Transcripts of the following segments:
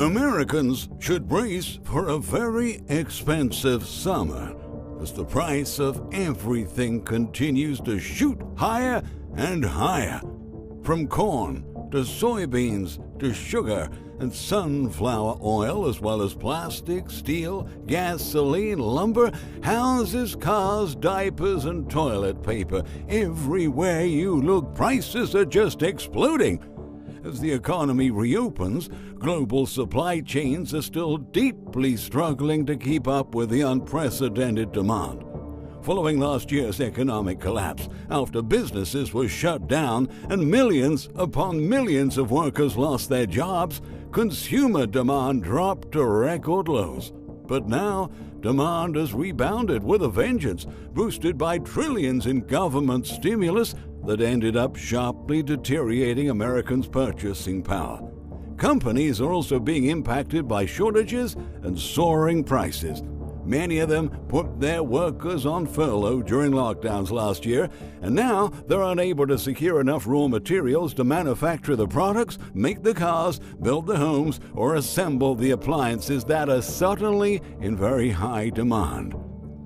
Americans should brace for a very expensive summer as the price of everything continues to shoot higher and higher. From corn to soybeans to sugar and sunflower oil, as well as plastic, steel, gasoline, lumber, houses, cars, diapers, and toilet paper. Everywhere you look, prices are just exploding. As the economy reopens, global supply chains are still deeply struggling to keep up with the unprecedented demand. Following last year's economic collapse, after businesses were shut down and millions upon millions of workers lost their jobs, consumer demand dropped to record lows. But now, demand has rebounded with a vengeance, boosted by trillions in government stimulus that ended up sharply deteriorating Americans' purchasing power. Companies are also being impacted by shortages and soaring prices. Many of them put their workers on furlough during lockdowns last year, and now they're unable to secure enough raw materials to manufacture the products, make the cars, build the homes, or assemble the appliances that are suddenly in very high demand.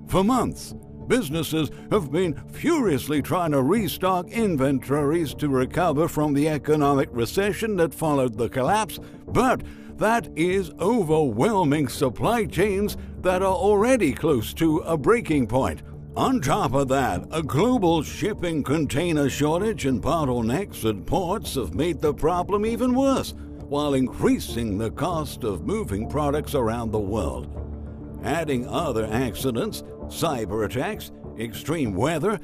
For months, businesses have been furiously trying to restock inventories to recover from the economic recession that followed the collapse, but that is overwhelming supply chains that are already close to a breaking point. On top of that, a global shipping container shortage and bottlenecks at ports have made the problem even worse, while increasing the cost of moving products around the world. Adding other accidents, cyber attacks, extreme weather,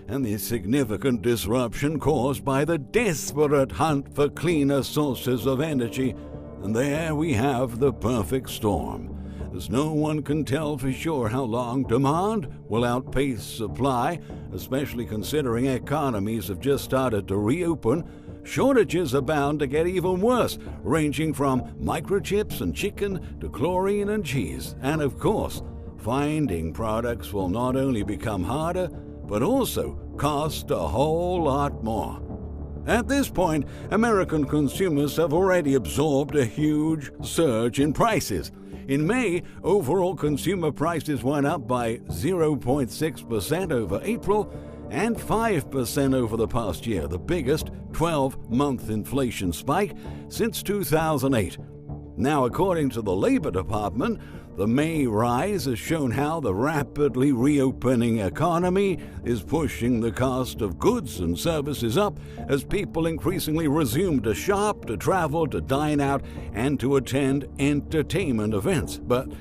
and the significant disruption caused by the desperate hunt for cleaner sources of energy. And there we have the perfect storm. As no one can tell for sure how long demand will outpace supply, especially considering economies have just started to reopen, shortages are bound to get even worse, ranging from microchips and chicken to chlorine and cheese. And of course, finding products will not only become harder, but also cost a whole lot more. At this point, American consumers have already absorbed a huge surge in prices. In May, overall consumer prices went up by 0.6% over April and 5% over the past year, the biggest 12-month inflation spike since 2008. Now, according to the Labor Department, the May rise has shown how the rapidly reopening economy is pushing the cost of goods and services up as people increasingly resume to shop, to travel, to dine out, and to attend entertainment events. But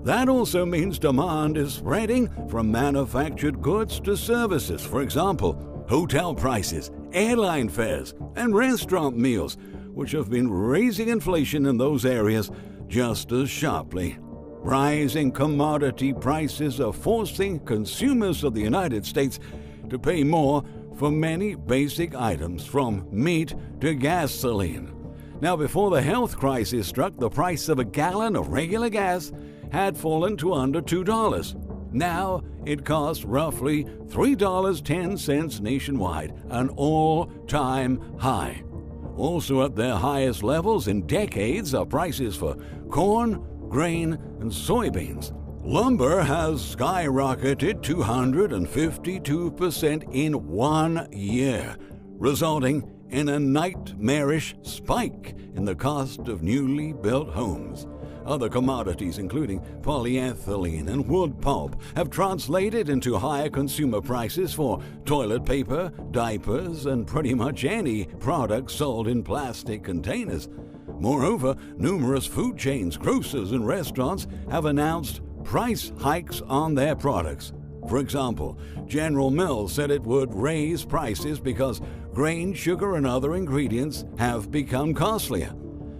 that also means demand is spreading from manufactured goods to services. For example, hotel prices, airline fares, and restaurant meals, which have been raising inflation in those areas just as sharply. Rising commodity prices are forcing consumers of the United States to pay more for many basic items, from meat to gasoline. Now, before the health crisis struck, the price of a gallon of regular gas had fallen to under $2. Now it costs roughly $3.10 nationwide, an all-time high. Also at their highest levels in decades are prices for corn, grain, and soybeans. Lumber has skyrocketed 252% in 1 year, resulting in a nightmarish spike in the cost of newly built homes. Other commodities, including polyethylene and wood pulp, have translated into higher consumer prices for toilet paper, diapers, and pretty much any product sold in plastic containers. Moreover, numerous food chains, grocers, and restaurants have announced price hikes on their products. For example, General Mills said it would raise prices because grain, sugar, and other ingredients have become costlier.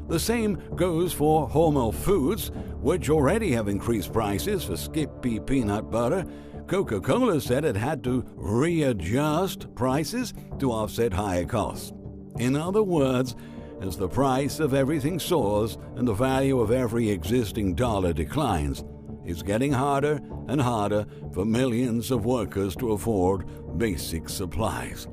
The same goes for Hormel Foods, which already have increased prices for Skippy peanut butter. Coca-Cola said it had to readjust prices to offset higher costs. In other words, as the price of everything soars and the value of every existing dollar declines, it's getting harder and harder for millions of workers to afford basic supplies.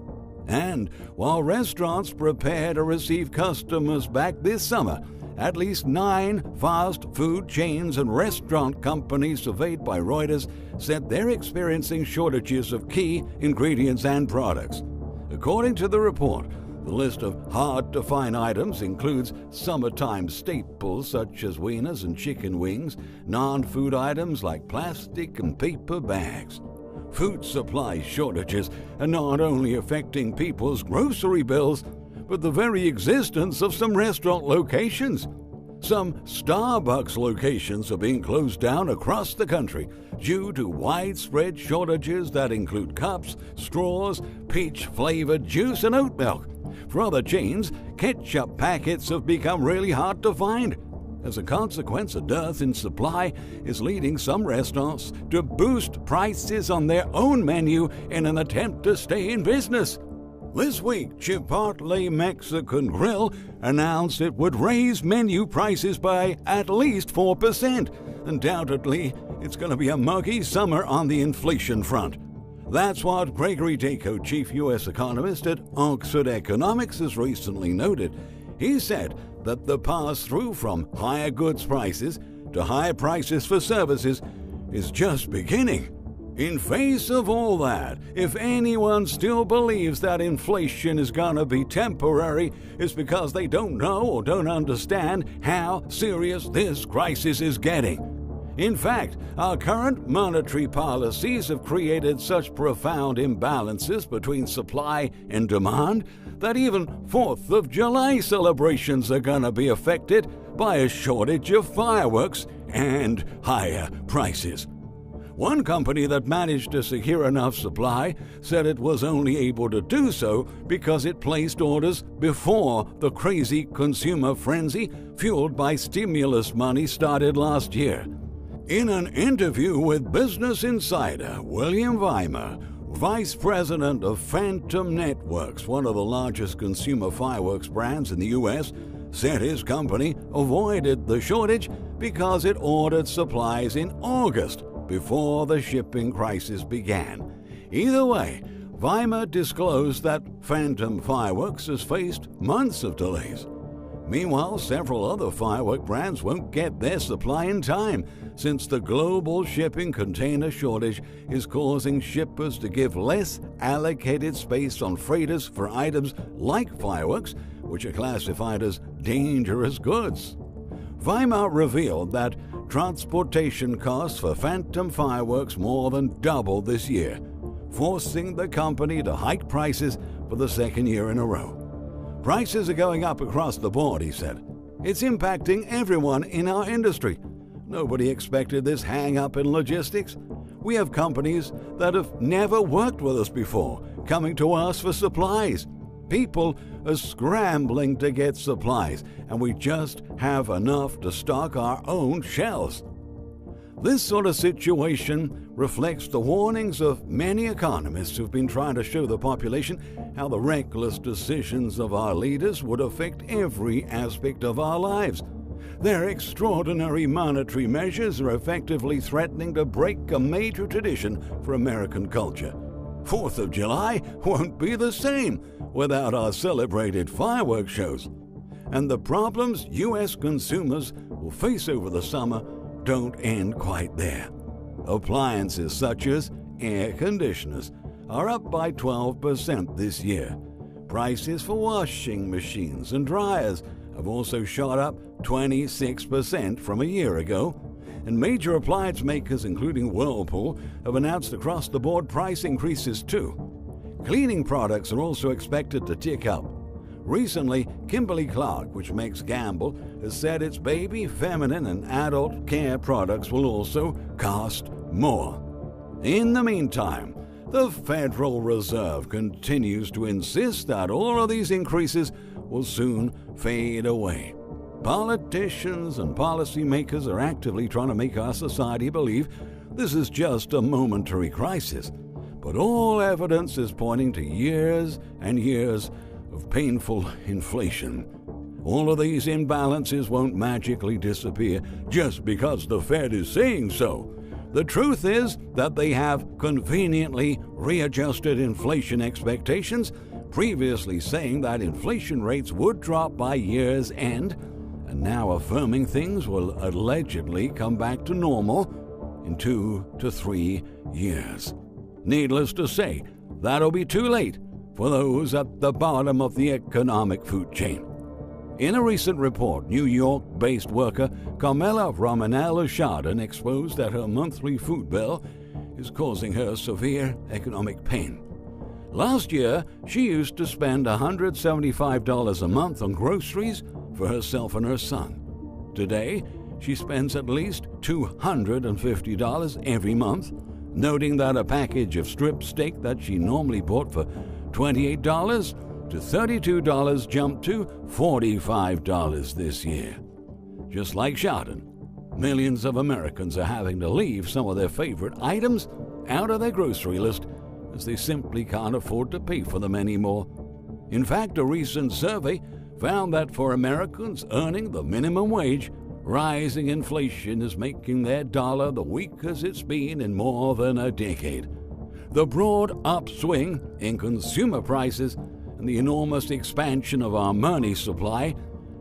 And while restaurants prepare to receive customers back this summer, At least 9 fast food chains and restaurant companies surveyed by Reuters said they're experiencing shortages of key ingredients and products. According to the report, the list of hard-to-find items includes summertime staples such as wieners and chicken wings, non-food items like plastic and paper bags. Food supply shortages are not only affecting people's grocery bills, but the very existence of some restaurant locations. Some Starbucks locations are being closed down across the country due to widespread shortages that include cups, straws, peach-flavored juice, and oat milk. For other chains, ketchup packets have become really hard to find. As a consequence, a dearth in supply is leading some restaurants to boost prices on their own menu in an attempt to stay in business. This week, Chipotle Mexican Grill announced it would raise menu prices by at least 4%. Undoubtedly, it's going to be a muggy summer on the inflation front. That's what Gregory Dacko, chief U.S. economist at Oxford Economics, has recently noted. He said that the pass-through from higher goods prices to higher prices for services is just beginning. In face of all that, if anyone still believes that inflation is gonna be temporary, it's because they don't know or don't understand how serious this crisis is getting. In fact, our current monetary policies have created such profound imbalances between supply and demand that even 4th of July celebrations are gonna be affected by a shortage of fireworks and higher prices. One company that managed to secure enough supply said it was only able to do so because it placed orders before the crazy consumer frenzy fueled by stimulus money started last year. In an interview with Business Insider, William Weimer, vice president of Phantom Networks, one of the largest consumer fireworks brands in the U.S., said his company avoided the shortage because it ordered supplies in August, before the shipping crisis began. Either way, Weimer disclosed that Phantom Fireworks has faced months of delays. Meanwhile, several other firework brands won't get their supply in time, since the global shipping container shortage is causing shippers to give less allocated space on freighters for items like fireworks, which are classified as dangerous goods. Weimar revealed that transportation costs for Phantom Fireworks more than doubled this year, forcing the company to hike prices for the second year in a row. Prices are going up across the board, he said. It's impacting everyone in our industry. Nobody expected this hang-up in logistics. We have companies that have never worked with us before coming to us for supplies. People are scrambling to get supplies, and we just have enough to stock our own shelves. This sort of situation reflects the warnings of many economists who've been trying to show the population how the reckless decisions of our leaders would affect every aspect of our lives. Their extraordinary monetary measures are effectively threatening to break a major tradition for American culture. 4th of July won't be the same without our celebrated fireworks shows. And the problems U.S. consumers will face over the summer don't end quite there. Appliances such as air conditioners are up by 12% this year. Prices for washing machines and dryers have also shot up 26% from a year ago. And major appliance makers, including Whirlpool, have announced across-the-board price increases too. Cleaning products are also expected to tick up. Recently, Kimberly-Clark, which makes Gamble, has said its baby, feminine, and adult care products will also cost more. In the meantime, the Federal Reserve continues to insist that all of these increases will soon fade away. Politicians and policymakers are actively trying to make our society believe this is just a momentary crisis, but all evidence is pointing to years and years of painful inflation. All of these imbalances won't magically disappear just because the Fed is saying so. The truth is that they have conveniently readjusted inflation expectations, previously saying that inflation rates would drop by year's end, and and now affirming things will allegedly come back to normal in 2 to 3 years. Needless to say, that'll be too late for those at the bottom of the economic food chain. In a recent report, New York-based worker Carmela Romanella-Chardon exposed that her monthly food bill is causing her severe economic pain. Last year, she used to spend $175 a month on groceries for herself and her son. Today, she spends at least $250 every month, noting that a package of strip steak that she normally bought for $28 to $32 jumped to $45 this year. Just like Chardon, millions of Americans are having to leave some of their favorite items out of their grocery list as they simply can't afford to pay for them anymore. In fact, a recent survey found that for Americans earning the minimum wage, rising inflation is making their dollar the weakest it's been in more than a decade. The broad upswing in consumer prices and the enormous expansion of our money supply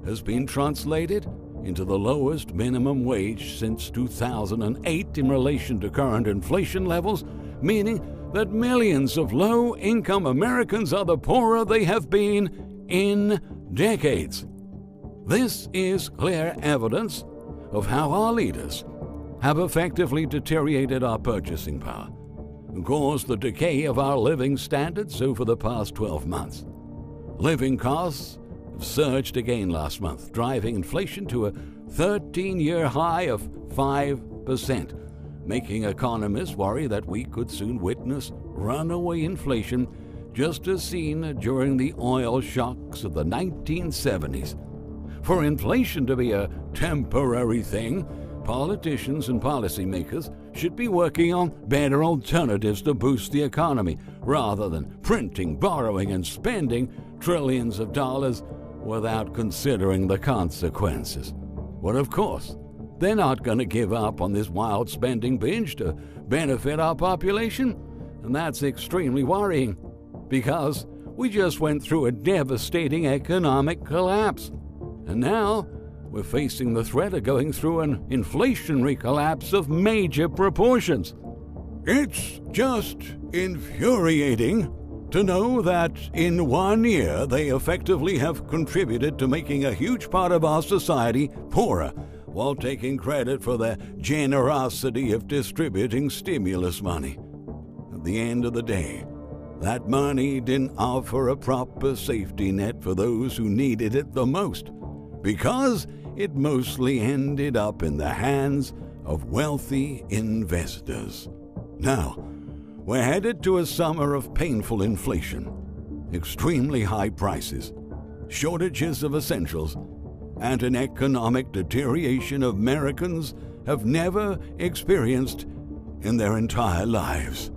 has been translated into the lowest minimum wage since 2008 in relation to current inflation levels, meaning that millions of low-income Americans are the poorer they have been in decades. This is clear evidence of how our leaders have effectively deteriorated our purchasing power and caused the decay of our living standards over the past 12 months. Living costs have surged again last month, driving inflation to a 13-year high of 5%, making economists worry that we could soon witness runaway inflation just as seen during the oil shocks of the 1970s. For inflation to be a temporary thing, politicians and policymakers should be working on better alternatives to boost the economy, rather than printing, borrowing, and spending trillions of dollars without considering the consequences. But of course, they're not going to give up on this wild spending binge to benefit our population, and that's extremely worrying, because we just went through a devastating economic collapse, and now we're facing the threat of going through an inflationary collapse of major proportions. It's just infuriating to know that in 1 year they effectively have contributed to making a huge part of our society poorer, while taking credit for their generosity of distributing stimulus money. At the end of the day, that money didn't offer a proper safety net for those who needed it the most, because it mostly ended up in the hands of wealthy investors. Now, we're headed to a summer of painful inflation, extremely high prices, shortages of essentials, and an economic deterioration Americans have never experienced in their entire lives.